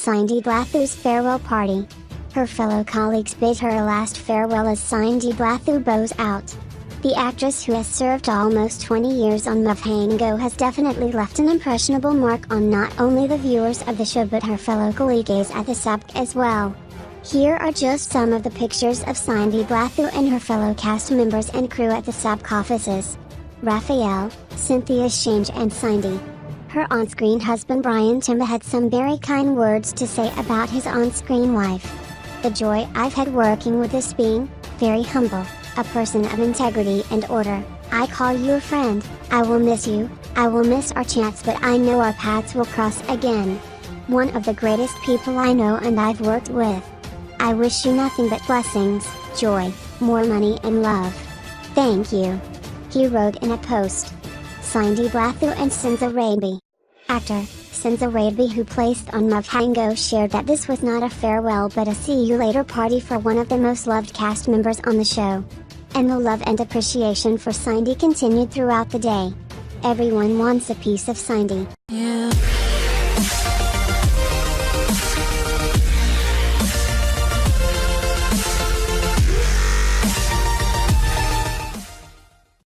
Cindy Blathu's farewell party. Her fellow colleagues bid her a last farewell as Cindy Blathu bows out. The actress, who has served almost 20 years on Mavhango, has definitely left an impressionable mark on not only the viewers of the show but her fellow colleagues at the SABC as well. Here are just some of the pictures of Cindy Blathu and her fellow cast members and crew at the SABC offices. Raphael, Cynthia Shange and Cindy. Her on-screen husband Brian Timba had some very kind words to say about his on-screen wife. "The joy I've had working with this being, very humble, a person of integrity and order. I call you a friend. I will miss you, I will miss our chats, but I know our paths will cross again. One of the greatest people I know and I've worked with. I wish you nothing but blessings, joy, more money and love. Thank you," he wrote in a post. Cindy Blathu and Sinza Raby. Actor Sinza Raby, who placed on Mavhango, shared that this was not a farewell but a see you later party for one of the most loved cast members on the show. And the love and appreciation for Cindy continued throughout the day. Everyone wants a piece of Cindy.